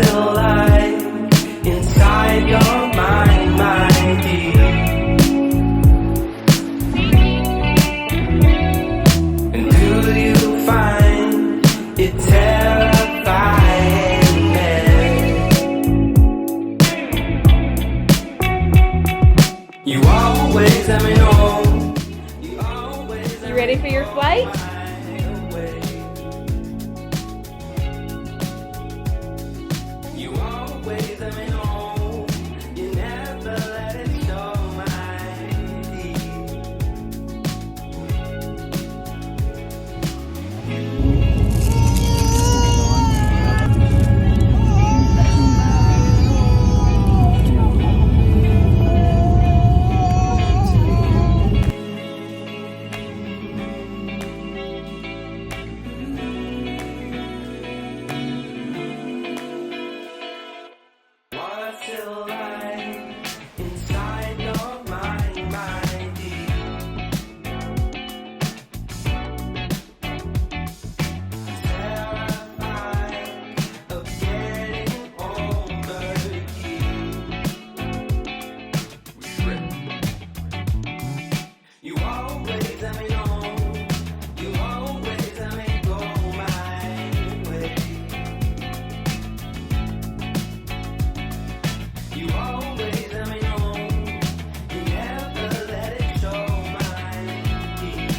still like inside your mind, my dear? And do you find it terrifying? You always let me know. You ready for your flight? You always let me know. You never let it show, my dear. What's it like inside your mind, my dear? Terrified of getting over you. You always let me know. You always let me go my way. You always let me know. You never let it show, my dear.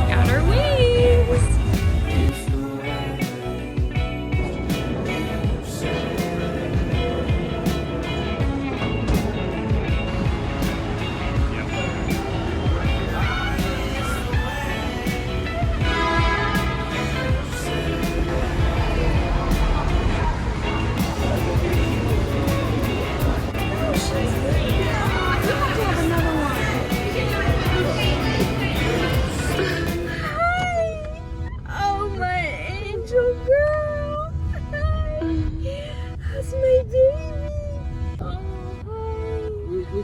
Got our wings! Oh, my angel girl! That's my baby! Oh, hi!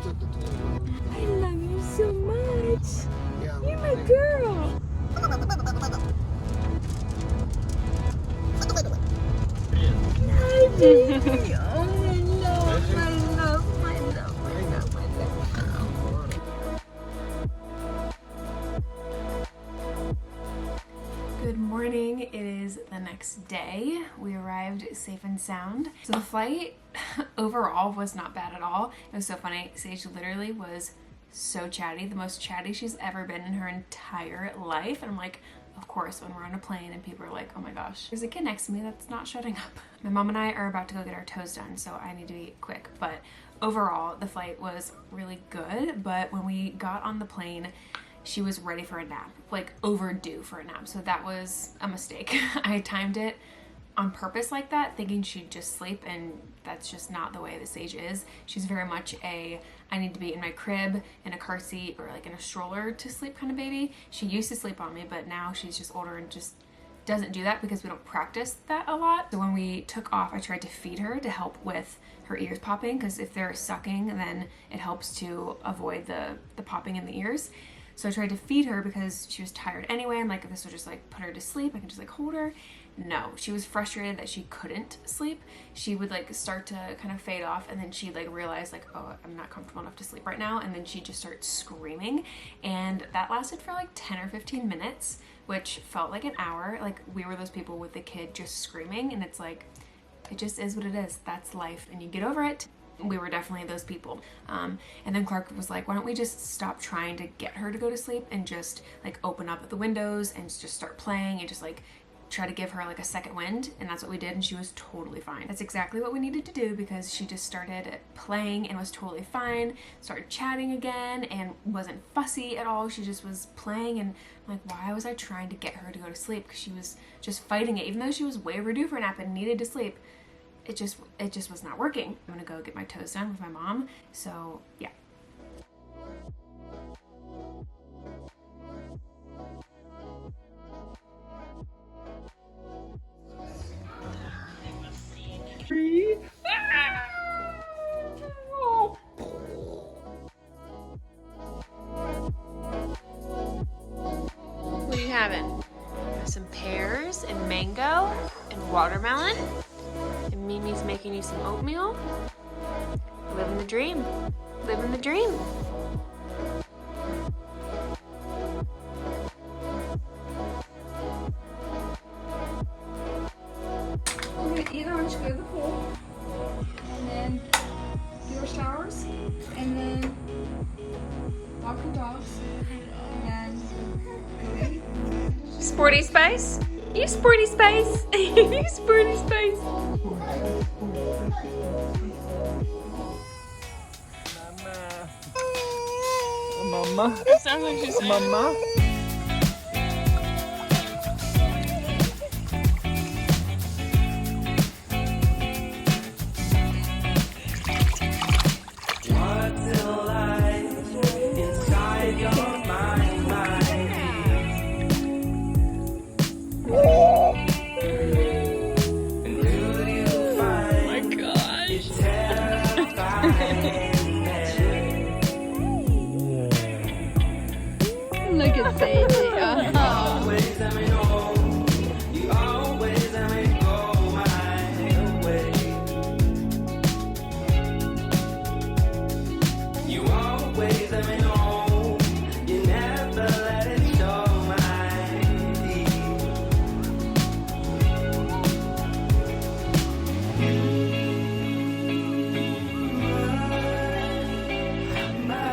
I love you so much! You're my girl! Hi, baby! Oh, my love, my love, my love, my love, my love. Good morning. It is the next day. We arrived safe and sound. So the flight overall was not bad at all. It was so funny. Sage literally was so chatty, the most chatty she's ever been in her entire life. And I'm like, of course, when we're on a plane and people are like, oh my gosh, there's a kid next to me that's not shutting up. My mom and I are about to go get our toes done, so I need to be quick. But overall, the flight was really good. But when we got on the plane, she was ready for a nap, like overdue for a nap. So that was a mistake. I timed it on purpose like that, thinking she'd just sleep, and that's just not the way that Sage is. She's very much a, I need to be in my crib, in a car seat, or like in a stroller to sleep kind of baby. She used to sleep on me, but now she's just older and just doesn't do that because we don't practice that a lot. So when we took off, I tried to feed her to help with her ears popping, because if they're sucking, then it helps to avoid the popping in the ears. So I tried to feed her because she was tired anyway. I'm like, if this would just like put her to sleep, I can just like hold her. No, she was frustrated that she couldn't sleep. She would like start to kind of fade off, and then she'd like realize like, oh, I'm not comfortable enough to sleep right now. And then she'd just start screaming. And that lasted for like 10 or 15 minutes, which felt like an hour. Like we were those people with the kid just screaming, and it's like, it just is what it is. That's life, and you get over it. we were definitely those people. And then Clark was like, why don't we just stop trying to get her to go to sleep and just like open up the windows and just start playing and just like try to give her like a second wind. And that's what we did, and she was totally fine. That's exactly what we needed to do, because she just started playing and was totally fine, started chatting again and wasn't fussy at all. She just was playing, and I'm like, why was I trying to get her to go to sleep? Because she was just fighting it, even though she was way overdue for a nap and needed to sleep. It just was not working. I'm gonna go get my toes done with my mom. So yeah. What are you having? Some pears and mango and watermelon. And Mimi's making you some oatmeal. Living the dream. Living the dream. We're gonna eat lunch, go to the pool, and then do our showers, and then walk the dogs, and go eat. Sporty Spice? You Sporty Spice? You Sporty Spice? Mama. That sounds like she's saying. Mama. What's it like inside your mind, And do you find it terrifying? Look at Sadie. Always let me know. You always let me go my way. You always let me know. You never let it show my teeth. My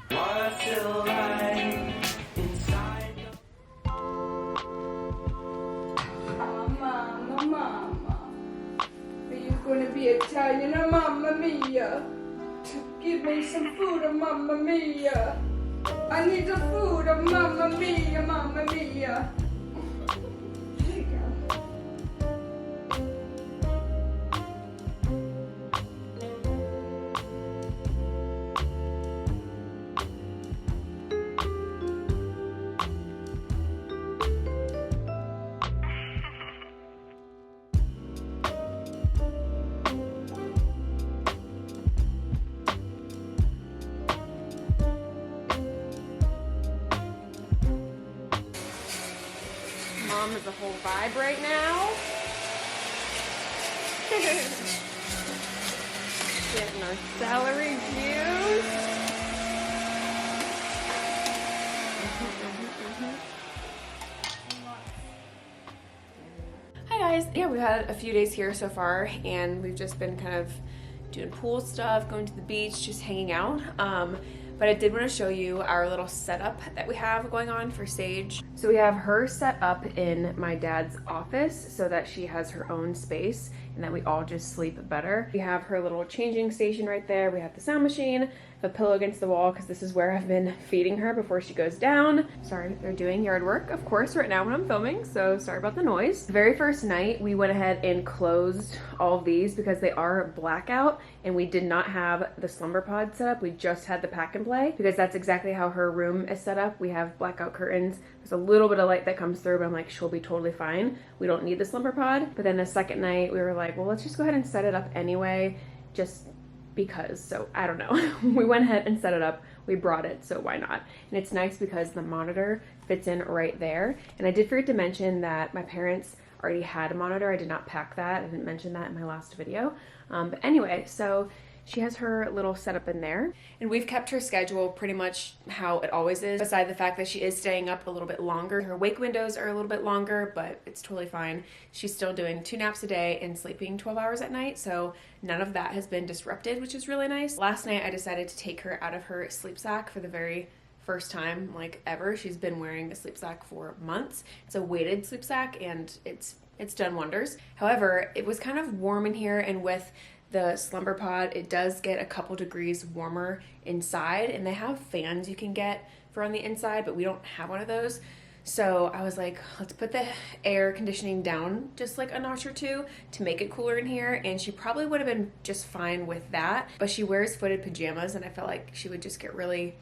what's it like inside your Mama. Are you gonna be Italian or Mamma Mia? Give me some food or Mamma Mia. I need the food or Mamma Mia, Mamma Mia. There you go. Mom is a whole vibe right now. Getting our celery juice. Hi guys. Yeah, we've had a few days here so far, and we've just been kind of doing pool stuff, going to the beach, just hanging out. But I did want to show you our little setup that we have going on for Sage. So we have her set up in my dad's office so that she has her own space and that we all just sleep better. We have her little changing station right there. We have the sound machine, a pillow against the wall because this is where I've been feeding her before she goes down. Sorry, they're doing yard work, of course, right now when I'm filming, so sorry about the noise. The very first night, we went ahead and closed all of these because they are blackout, and we did not have the slumber pod set up. We just had the pack and play because that's exactly how her room is set up. We have blackout curtains. There's a little bit of light that comes through, but I'm like, she'll be totally fine. We don't need the slumber pod. But then the second night, we were like, well, let's just go ahead and set it up anyway, just because. So I don't know. We went ahead and set it up. We brought it, so why not? And it's nice because the monitor fits in right there. And I did forget to mention that my parents already had a monitor. I did not pack that. I didn't mention that in my last video. But anyway, so She has her little setup in there, and we've kept her schedule pretty much how it always is, beside the fact that she is staying up a little bit longer. Her wake windows are a little bit longer, but it's totally fine. She's still doing 2 naps a day and sleeping 12 hours at night, so none of that has been disrupted, which is really nice. Last night I decided to take her out of her sleep sack for the very first time like ever. She's been wearing a sleep sack for months. It's a weighted sleep sack and it's done wonders. However, it was kind of warm in here, and with the slumber pod, it does get a couple degrees warmer inside, and they have fans you can get for on the inside, but we don't have one of those. So I was like, let's put the air conditioning down just like a notch or two to make it cooler in here, and she probably would have been just fine with that, but she wears footed pajamas, and I felt like she would just get really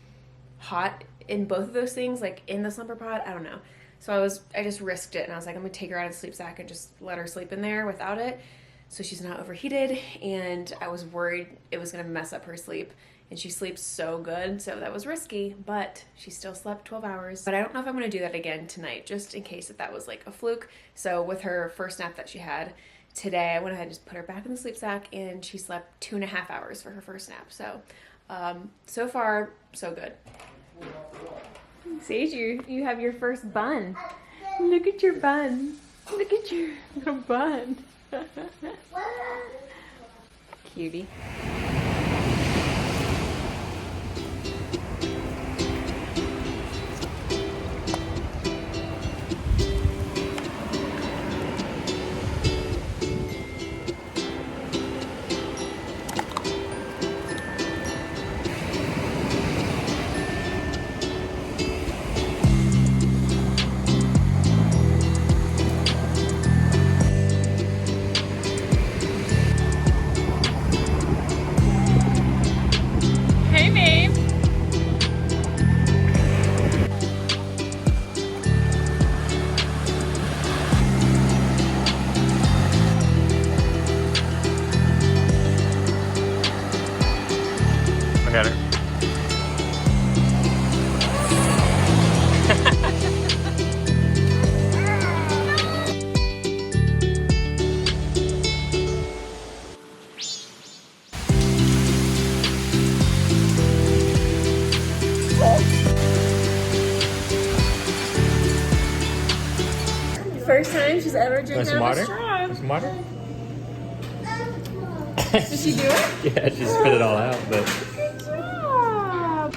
hot in both of those things, like in the slumber pod. I don't know. So I just risked it, and I was like, I'm gonna take her out of the sleep sack and just let her sleep in there without it, so she's not overheated. And I was worried it was gonna mess up her sleep, and she sleeps so good, so that was risky, but she still slept 12 hours. But I don't know if I'm gonna do that again tonight, just in case that was like a fluke. So with her first nap that she had today, I went ahead and just put her back in the sleep sack, and she slept 2.5 hours for her first nap. So so far so good. Sage, you have your first bun. Look at your bun. Look at your little bun. Cutie. Look at her. First time she's ever drinking out of a straw. Some water? Did she do it? Yeah, she spit it all out, but Good job.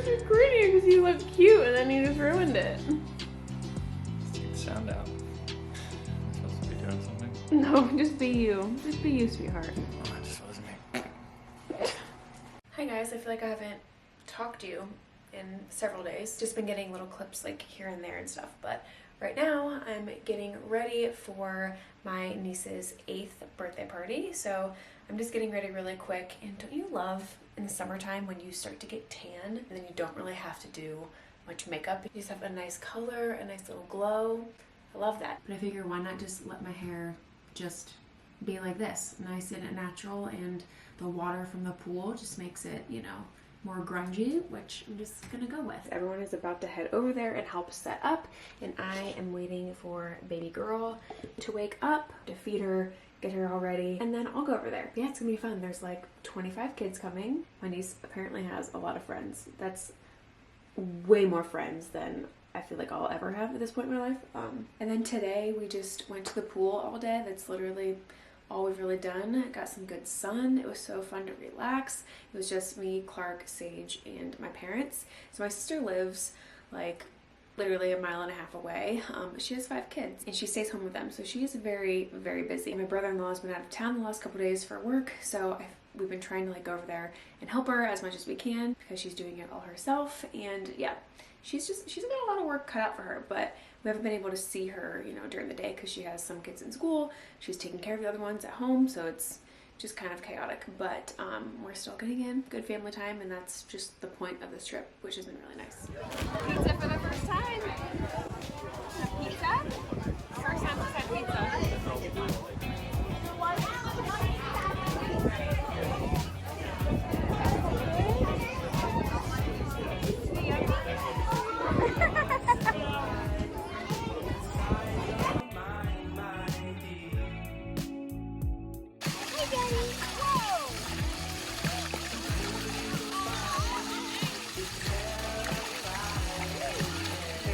You're gritty because you look cute and then you just ruined it. take the sound out. I'm supposed to be doing something? No, just be you. Just be you, sweetheart. Oh, that just wasn't me. Hi guys, I feel like I haven't talked to you in several days. Just been getting little clips like here and there and stuff, but right now I'm getting ready for my niece's 8th birthday party. So I'm just getting ready really quick. And don't you love in the summertime when you start to get tan and then you don't really have to do much makeup? You just have a nice color, a nice little glow. I love that. But I figure why not just let my hair just be like this, nice and natural, and the water from the pool just makes it, you know, more grungy, which I'm just gonna go with. Everyone is about to head over there and help set up, and I am waiting for baby girl to wake up, to feed her, get her all ready, and then I'll go over there. Yeah, it's gonna be fun. There's like 25 kids coming. My niece apparently has a lot of friends. That's way more friends than I feel like I'll ever have at this point in my life. And then today we just went to the pool all day. That's literally all we've really done. Got some good sun. It was so fun to relax. It was just me, Clark, Sage, and my parents. So my sister lives like literally a mile and a half away. But she has 5 kids and she stays home with them. So she is very, very busy. My brother-in-law has been out of town the last couple days for work. So we've been trying to like go over there and help her as much as we can because she's doing it all herself. And yeah, she's got a lot of work cut out for her, but we haven't been able to see her, you know, during the day because she has some kids in school. She's taking care of the other ones at home, so it's just kind of chaotic, but we're still getting in good family time, and that's just the point of this trip, which has been really nice. Pizza for the first time. Pizza? First time we've had pizza.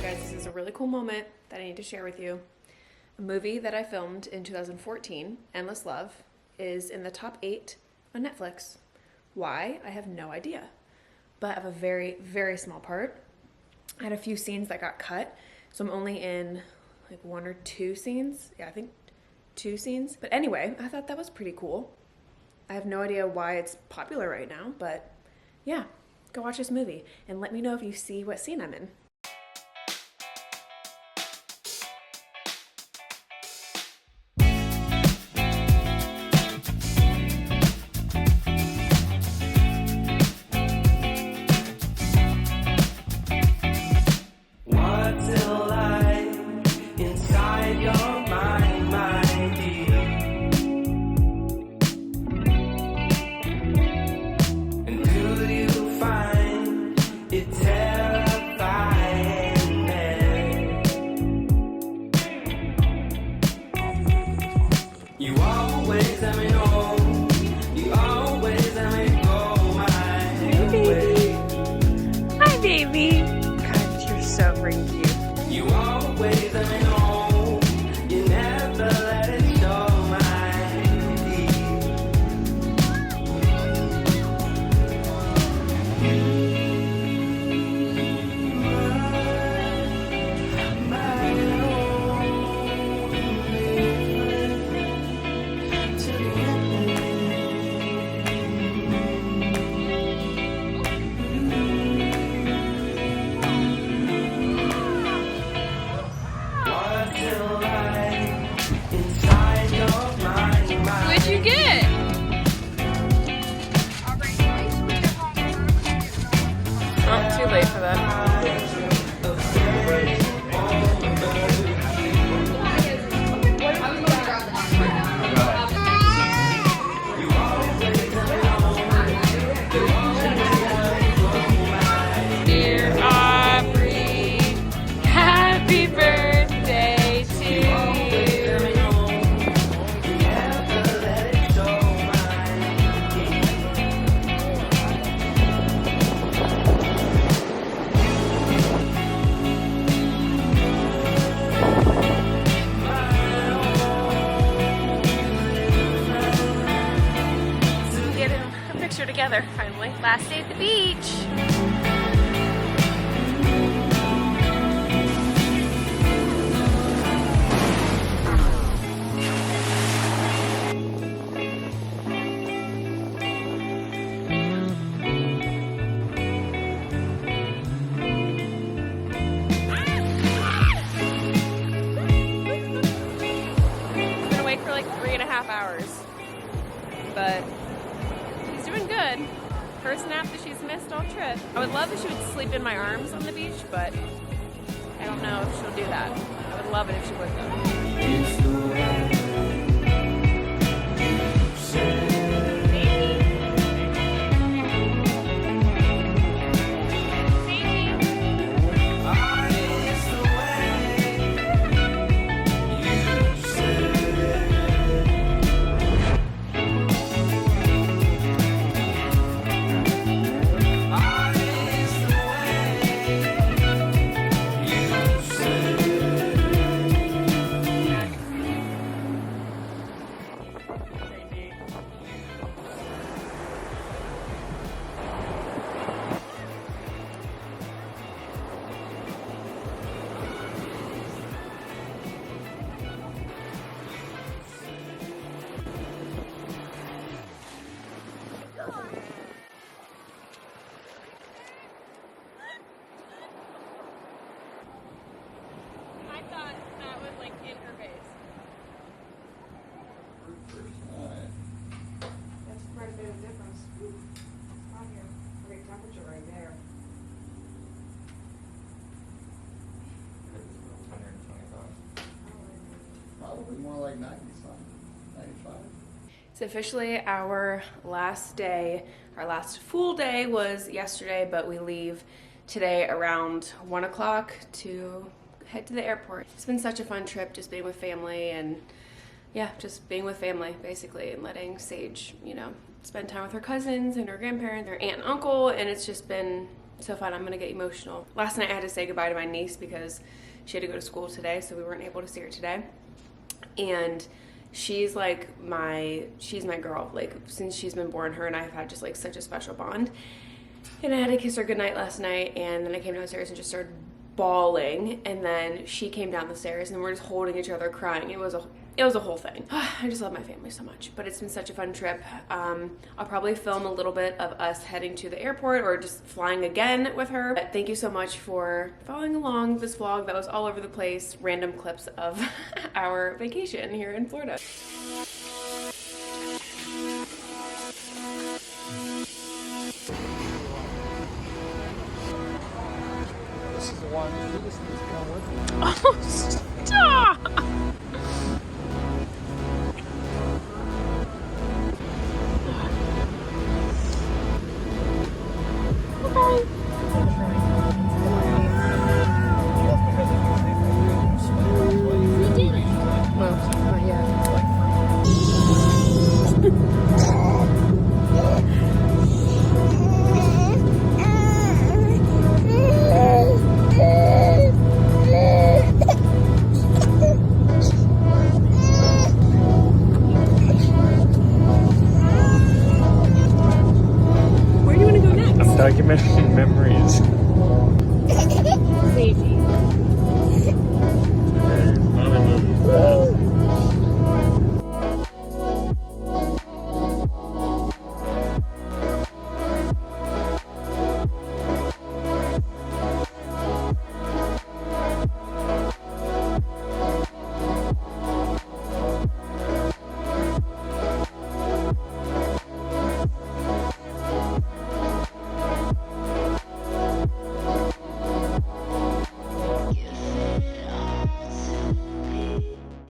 This is a really cool moment that I need to share with you. A movie that I filmed in 2014, Endless Love, is in the top 8 on Netflix. Why? I have no idea. But I have a very, very small part. I had a few scenes that got cut, so I'm only in like 1 or 2 scenes. Yeah, I think 2 scenes. But anyway, I thought that was pretty cool. I have no idea why it's popular right now, but yeah, go watch this movie and let me know if you see what scene I'm in. Together finally. Last day at the beach. I've been awake for like 3.5 hours, but doing good. First nap that she's missed all trip. I would love if she would sleep in my arms on the beach, but I don't know if she'll do that. I would love it if she would though. more like 90-something, 95. It's officially our last day. Our last full day was yesterday, but we leave today around 1 o'clock to head to the airport. It's been such a fun trip, just being with family and yeah, just being with family basically, and letting Sage, you know, spend time with her cousins and her grandparents, her aunt and uncle, and it's just been so fun. I'm gonna get emotional. Last night I had to say goodbye to my niece because she had to go to school today, so we weren't able to see her today. And she's like she's my girl. Like, since she's been born, her and I have had just like such a special bond. And I had to kiss her goodnight last night, and then I came downstairs and just started bawling, and then she came down the stairs and we're just holding each other crying. It was a whole thing. I just love my family so much, but it's been such a fun trip. I'll probably film a little bit of us heading to the airport or just flying again with her. But thank you so much for following along this vlog that was all over the place, random clips of our vacation here in Florida. This is the one you just need to come with me.